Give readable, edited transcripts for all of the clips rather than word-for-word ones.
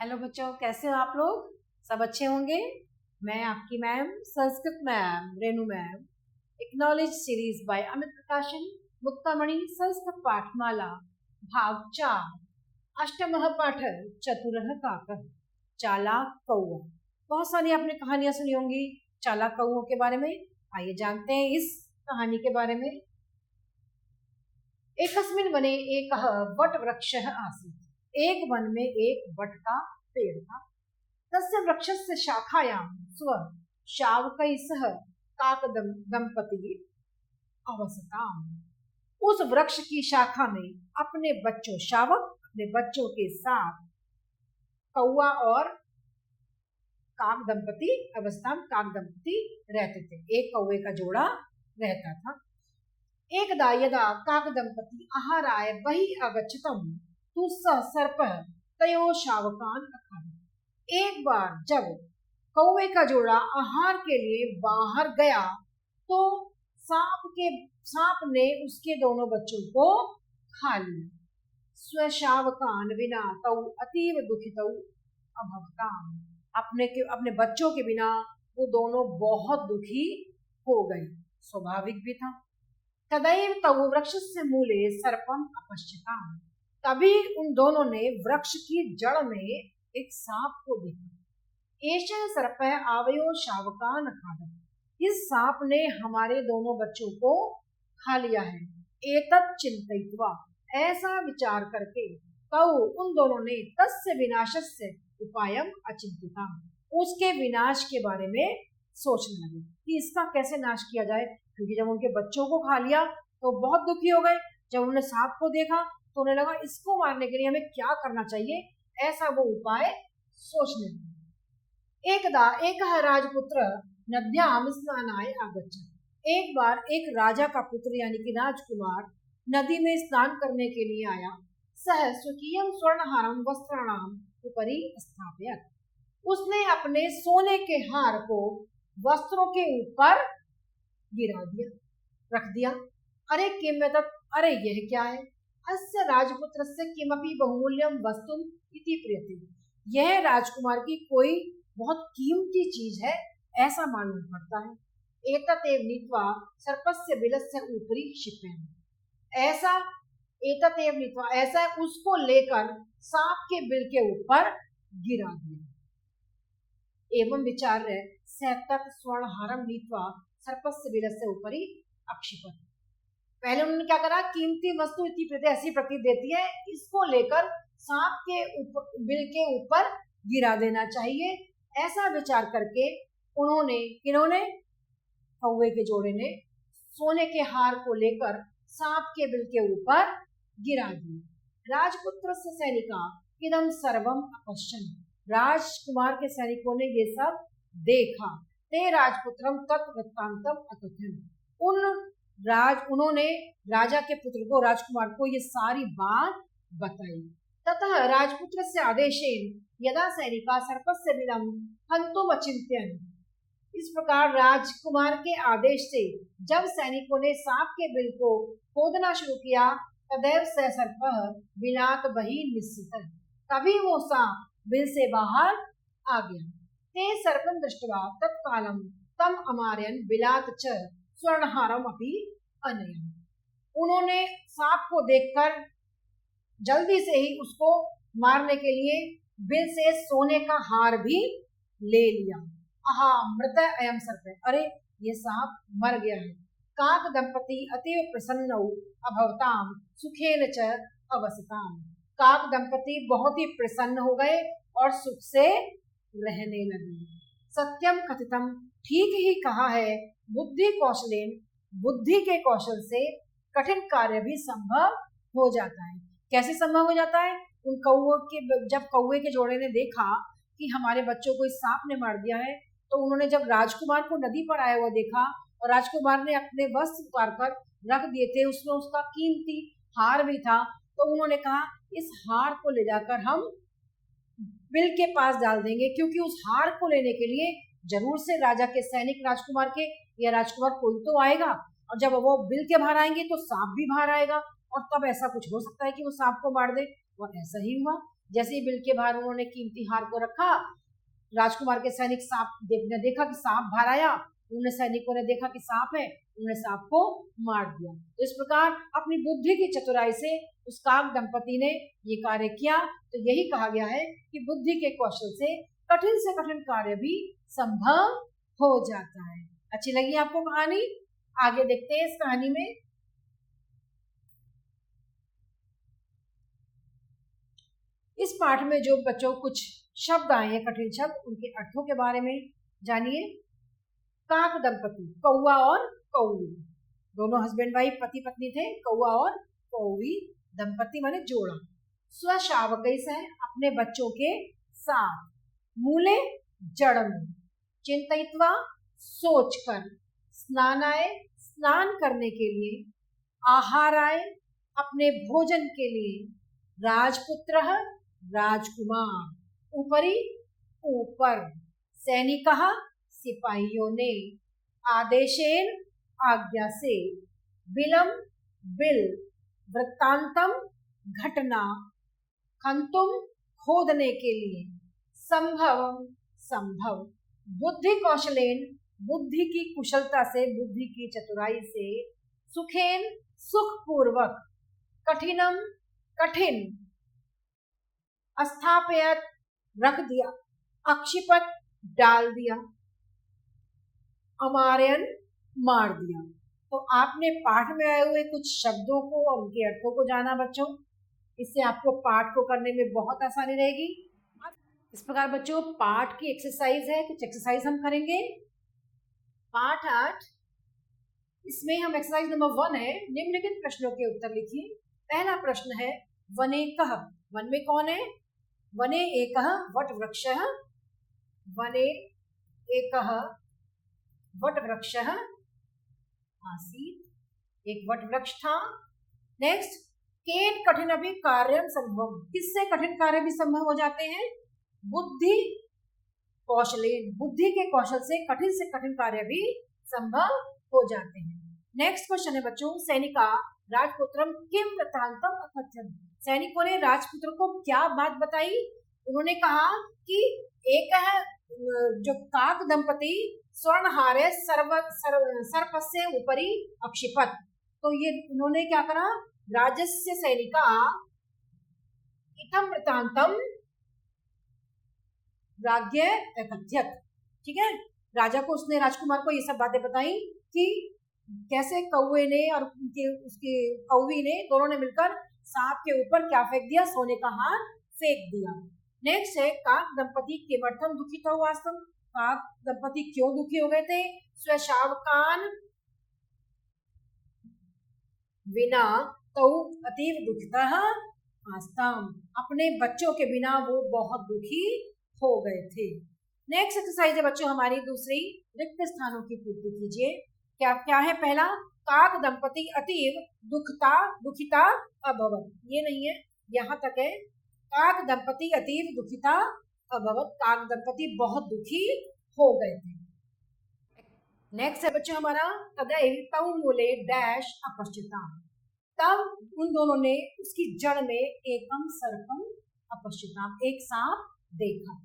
Hello बच्चों, कैसे हो आप लोग? सब अच्छे होंगे। मैं आपकी ma'am, Sanskrit ma'am Renu ma'am, acknowledge series by Amit प्रकाशन, मुक्तामणि संस्कृत पाठमाला, भाग 4, अष्टमः पाठ, चतुरः काकः, चालाक कौआ। बहुत सारी आपने कहानियां सुनी होंगी चालाक कौओं के बारे में। आइए जानते हैं इस कहानी के बारे में। एकस्मिन् वने एकः वटवृक्षः आसीत्। एक वन में एक वट का पेड़ था। तस्य वृक्षस्य शाखायां स्व शावकैः सह काकदंपती अवसताम्। उस वृक्ष की शाखा में अपने बच्चों के साथ कौआ और काक दंपती रहते थे। एक कौवे का जोड़ा रहता था। एकदा यदा काकदंपती आहाराय बहिः आगच्छतं तु सः सर्पः तयोः शावकान् अखादत्। एक बार जब कौवे का जोड़ा आहार के लिए बाहर गया तो सांप ने उसके दोनों बच्चों को खा लिया। स्वशावकान् विना तौ अतीव दुखितौ अभवताम्। अपने बच्चों के बिना वो दोनों बहुत दुखी हो गए। स्वाभाविक भी था। तदैव तौ वृक्षस्य मूले सर्पम अपश्यताम्। तभी उन दोनों ने वृक्ष की जड़ में एक सांप को देखा। एषः सर्पः आवयोः शावकान् अखादत्। इस सांप ने हमारे दोनों बच्चों को खा लिया है। एतत् चिन्तयित्वा, ऐसा विचार करके, तौ उन दोनों ने तस्य विनाशस्य उपायम् अचिन्तितम्। उसके विनाश के बारे में सोचने लगे कि इसका कैसे नाश किया जाए, क्योंकि जब उनके बच्चों को खा लिया तो बहुत दुखी हो गए। जब उन्होंने सांप को देखा तो उन्हें लगा इसको मारने के लिए हमें क्या करना चाहिए, ऐसा वो उपाय सोचने लगे। एकदा एकः राजपुत्र नद्यां स्नानाय आगच्छत्। एक बार एक राजा का पुत्र यानी कि राजकुमार नदी में स्नान करने के लिए आया। सः स्वकीयं स्वर्णहारं वस्त्राणाम् उपरि स्थापयत्। उसने अपने सोने के हार को वस्त्रों के ऊपर गिरा दिया, रख दिया। अरे किम एतत्, अरे यह क्या है? अस्य राजपुत्रस्य किमपि बहुमूल्यं वस्तुम इति प्रियते। यह राजकुमार की कोई बहुत कीमती चीज है ऐसा मालूम पड़ता है। एततेव नीत्वा सर्पस्य बिलस्य ऊपरी क्षिपेन। ऐसा उसको लेकर सांप के बिल के ऊपर गिरा दिया। एवं विचार्य सः तत् स्वर्णहारं नीत्वा सर्पस्य बिलस्य ऊपरी अक्षिपत्। पहले उन्होंने क्या करा, कीमती वस्तु इतनी प्रति ऐसी प्रतीत देती है, इसको लेकर सांप के बिल के ऊपर गिरा देना चाहिए। ऐसा विचार करके किन्होंने कौवे के जोड़े ने सोने के हार को लेकर सांप के बिल के ऊपर गिरा दिया। राजपुत्रस्य सैनिका इदं सर्वम अपश्यन्। राजकुमार के सैनिकों ने ये सब देखा। ते राजपुत्रम तत्वृत्तांतम अकथयन्। उन्होंने राजा के पुत्र को, राजकुमार को, ये सारी बात बताई। ततः राजपुत्र से आदेशेन यदा सैनिका सर्पस्य बिलं हन्तुम् अचिन्तयन्। इस प्रकार राजकुमार के आदेश से जब सैनिकों ने सांप के बिल को खोदना शुरू किया, तदैव स सर्पः बिलात् बहिः निस्सितः। तभी वो सांप बिल से बाहर आ गया। ते सर्पं दृष्ट्वा तत्कालं तम अमारयन् बिलात् च स्वर्णहारम अपि अनयन्। उन्होंने सांप को देखकर जल्दी से ही उसको मारने के लिए बिल से सोने का हार भी ले लिया। आहा मृत अयम सर्प, अरे ये सांप मर गया है। काक दंपति अतीव प्रसन्नौ अभवताम सुखेन च अवसताम। काक दंपति बहुत ही प्रसन्न हो गए और सुख से रहने लगे। सत्यम कथितम, ठीक ही कहा है। बुद्धि कौशलेन, बुद्धि के कौशल से कठिन कार्य भी संभव हो जाता है। कैसे संभव हो जाता है? जब कौवे के जोड़े ने देखा कि हमारे बच्चों को इस सांप ने मार दिया है, तो उन्होंने जब राजकुमार को नदी पर आया हुआ देखा और राजकुमार ने अपने वस्त्र उतार कर रख दिए थे, उसमें उसका कीमती हार भी था, तो उन्होंने कहा इस हार को ले जाकर हम बिल के पास डाल देंगे, क्योंकि उस हार को लेने के लिए जरूर से राजा के सैनिक राजकुमार के या राजकुमार कोई तो आएगा, और जब वो बिल के बाहर आएंगे तो सांप भी बाहर आएगा, और तब ऐसा कुछ हो सकता है कि वो सांप को मार दे। और ऐसा ही हुआ। जैसे ही बिल के बाहर उन्होंने कीमती हार को रखा, राजकुमार के सैनिक सांप ने देखा कि सांप बाहर आया, उन्होंने सैनिकों ने देखा कि सांप है, उन्होंने सांप को मार दिया। तो इस प्रकार अपनी बुद्धि की चतुराई से उस काक दंपति ने ये कार्य किया। तो यही कहा गया है कि बुद्धि के कौशल से कठिन कार्य भी संभव हो जाता है। अच्छी लगी आपको कहानी? आगे देखते हैं इस कहानी में। इस पाठ में जो बच्चों कुछ शब्द आए हैं, कठिन शब्द, उनके अर्थों के बारे में जानिए। काक दंपति, कौवा और कौवी, दोनों हस्बैंड वाइफ पति पत्नी थे, कौवा और कौवी दंपति माने जोड़ा। स्वशावकै से, अपने बच्चों के साथ, मूले जड़ में, चिंतयित्वा सोचकर, स्नानाय स्नान करने के लिए, आहाराय अपने भोजन के लिए, राजपुत्रः राजकुमार, ऊपरी ऊपर, सैनिकः सिपाहियों ने, आदेशेन आज्ञा से, बिलम बिल, वृत्तांतम घटना, खंतुम खोदने के लिए, संभवम संभव, बुद्धि कौशलेन बुद्धि की कुशलता से, बुद्धि की चतुराई से, सुखेन सुखपूर्वक, कठिनम कठिन, स्थापयत रख दिया, अक्षिपत डाल दिया, अमारयन मार दिया। तो आपने पाठ में आए हुए कुछ शब्दों को और उनके अर्थों को जाना बच्चों। इससे आपको पाठ को करने में बहुत आसानी रहेगी। इस प्रकार बच्चों पाठ की एक्सरसाइज है, कुछ एक्सरसाइज हम करेंगे। पाठ 8, इसमें हम एक्सरसाइज नंबर 1 है, निम्नलिखित प्रश्नों के उत्तर लिखिए। पहला प्रश्न है, वने कह, वन में कौन है? वने एकः वट वृक्षः, वने एकः वट वृक्षः आसीत्, एक वट वृक्ष था। नेक्स्ट, केन कठिनपि कार्यं संभवम्, किससे कठिन कार्य भी संभव हो जाते हैं? बुद्धि कौशलेन, बुद्धि के कौशल से कठिन कार्य भी संभव हो जाते हैं। नेक्स्ट क्वेश्चन है बच्चों, सैनिका राजपुत्रम किम वृत्तांतम अकथयन्, सैनिकों ने राजपुत्र को क्या बात बताई? उन्होंने कहा कि एक है जो काक दंपति स्वर्णहारे सर्पस्य ऊपरी अक्षिपत, तो ये उन्होंने क्या करा? राजस्य सैनिका इतम वृत्तांतम राज्ञ अकथयत्, ठीक है, राजा को उसने, राजकुमार को ये सब बातें बताई कि कैसे कौवे ने और उसके कौवी ने, दोनों ने मिलकर सांप के ऊपर क्या फेंक दिया? सोने का हार फेंक दिया। नेक्स्ट है, काक दंपति किमर्थम दुखिता वास्तव, काक दंपति क्यों दुखी हो गए थे? स्वशावकान विना तौ अतीव दुखिता आस्ताम, अपने बच्चों के बिना वो बहुत दुखी हो गए थे। नेक्स्ट एक्सरसाइज है बच्चों हमारी दूसरी, रिक्त स्थानों की पूर्ति कीजिए। क्या क्या है? पहला, काक दंपति अतीव दुखिता अभवत, ये नहीं है, यहाँ तक है, काक दंपति अतीव दुखिता अभवत, काक दंपति बहुत दुखी हो गए थे। नेक्स्ट है बच्चों हमारा, तदैव तौ मूले डैश अपश्चिताम, तब उन दोनों ने उसकी जड़ में एकम सर्पम अपश्चिताम, एक सांप देखा।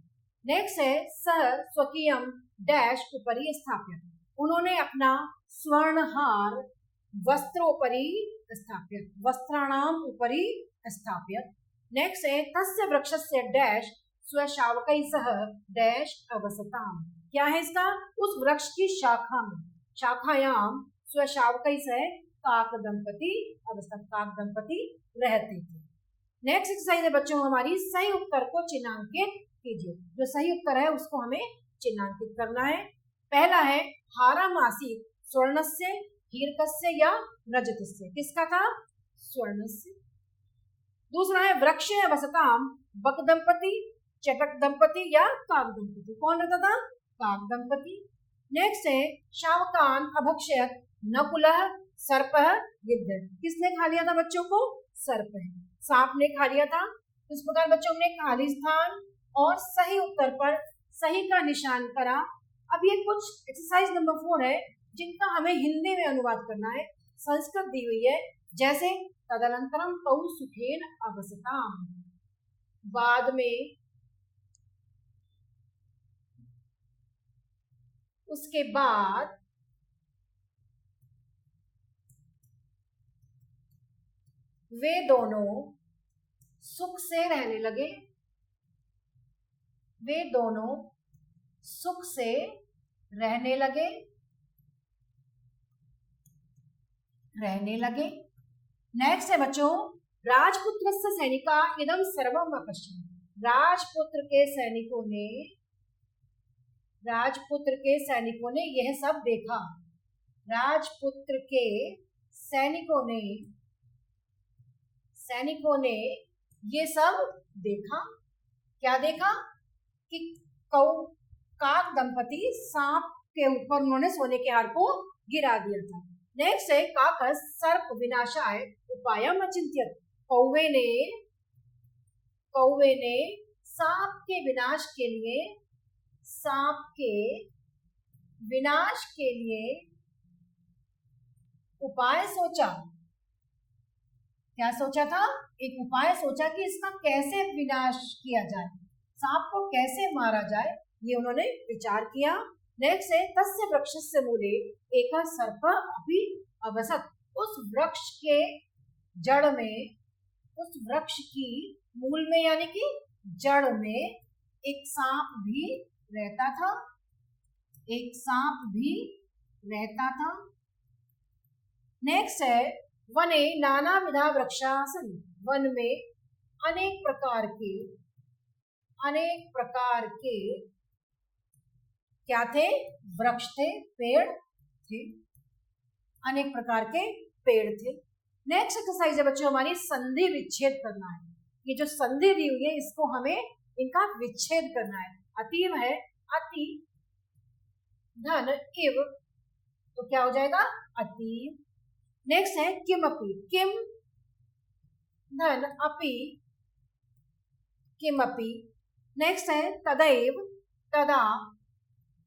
नेक्स्ट है, सह स्वकीयम डैश उपरि स्थापित, उन्होंने अपना स्वर्णहार वस्त्रोपरि स्थापित, वस्त्राणाम उपरि स्थापित। नेक्स्ट है, तस्य वृक्षस्य डैश स्वशावकै सह डैश अवसताम, क्या है इसका? उस वृक्ष की शाखा में, शाखायाम स्वशावकै सह काक दंपति अवस्था, काक दंपति रहते थे। नेक्स्ट एक्सरसाइज है बच्चों हमारी, सही उत्तर को चिन्हांकित कीजिए, जो सही उत्तर है उसको हमें चिन्हांकित करना है। पहला है, हारम आसीत् स्वर्णस्य हीरकस्य या रजतस्य, किसका था? स्वर्णस्य। दूसरा है, वृक्ष वसताम बक दंपति चटक दंपति या काक दंपति, कौन रहता था? काक दंपति। नेक्स्ट है, शावकान अभक्षयत नकुलः सर्पः गिद्ध, किसने खा लिया था बच्चों को? सर्प है, सांप ने खा लिया था। इस प्रकार बच्चों ने खाली स्थान और सही उत्तर पर सही का निशान करा। अब ये कुछ एक्सरसाइज नंबर 4 है जिनका हमें हिंदी में अनुवाद करना है। संस्कृत दी हुई है, जैसे तदनंतरम तौ सुखेन अवसताम, बाद में उसके बाद वे दोनों सुख से रहने लगे। वे दोनों सुख से रहने लगे। नेक्स्ट है बच्चों, राजपुत्रस्य सैनिका इदं सर्वम अपश्यन्। राजपुत्र के सैनिकों ने यह सब देखा। राजपुत्र के सैनिकों ने ये सब देखा। क्या देखा? कि काक दंपति सांप के ऊपर उन्होंने सोने के हार को गिरा दिया था। नेक्स्ट है काकस सर्प विनाशाय उपायम अचिंत्यत। कौवे ने सांप के विनाश के लिए उपाय सोचा। क्या सोचा था? एक उपाय सोचा कि इसका कैसे विनाश किया जाए, सांप को कैसे मारा जाए, ये उन्होंने विचार किया। नेक्स्ट है तस्य वृक्षस्य मूले एकः सर्पः अपि अवसत्। उस वृक्ष के जड़ में, उस वृक्ष की मूल में यानी कि जड़ में एक सांप भी रहता था। नेक्स्ट है वने नाना विधा वृक्षासन। वन में अनेक प्रकार के क्या थे? वृक्ष थे, पेड़ थे, अनेक प्रकार के पेड़ थे। नेक्स्ट एक्सरसाइज है बच्चों हमारी संधि विच्छेद करना है। ये जो संधि दी हुई है इसको हमें इनका विच्छेद करना है। अतीव है अति धन इव, तो क्या हो जाएगा? अतीव। नेक्स्ट है किमपि। किम धन अपि किमपि। नेक्स्ट है तदैव तदा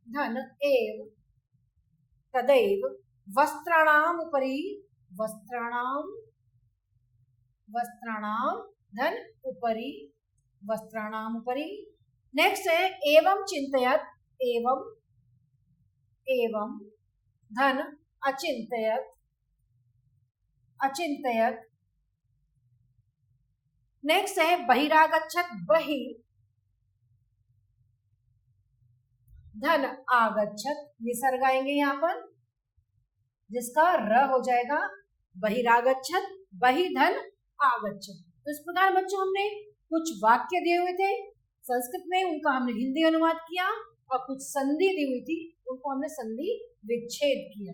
धन एव तदैव। वस्त्राणाम उपरि वस्त्राणाम धन उपरि वस्त्राणाम उपरि। नेक्स्ट है एवं चिंतयत एवं धन अचिंतयत। नेक्स्ट है बहिरागच्छत। बहि धन आगच्छत। विसर्ग आएंगे यहाँ पर जिसका र हो जाएगा बहिरागच्छत, बहि धन आगच्छत। तो इस प्रकार बच्चों हमने कुछ वाक्य दिए हुए थे संस्कृत में, उनका हमने हिंदी अनुवाद किया और कुछ संधि दी हुई थी उनको हमने संधि विच्छेद किया।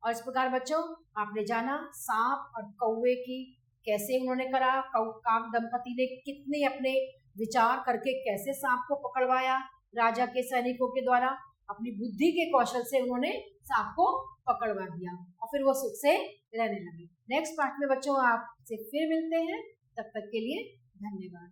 और इस प्रकार बच्चों आपने जाना सांप और कौवे की कैसे उन्होंने करा, काक दंपति ने कितने अपने विचार करके कैसे सांप को पकड़वाया राजा के सैनिकों के द्वारा, अपनी बुद्धि के कौशल से उन्होंने सांप को पकड़वा दिया और फिर वो सुख से रहने लगे। नेक्स्ट पार्ट में बच्चों आपसे फिर मिलते हैं, तब तक के लिए धन्यवाद।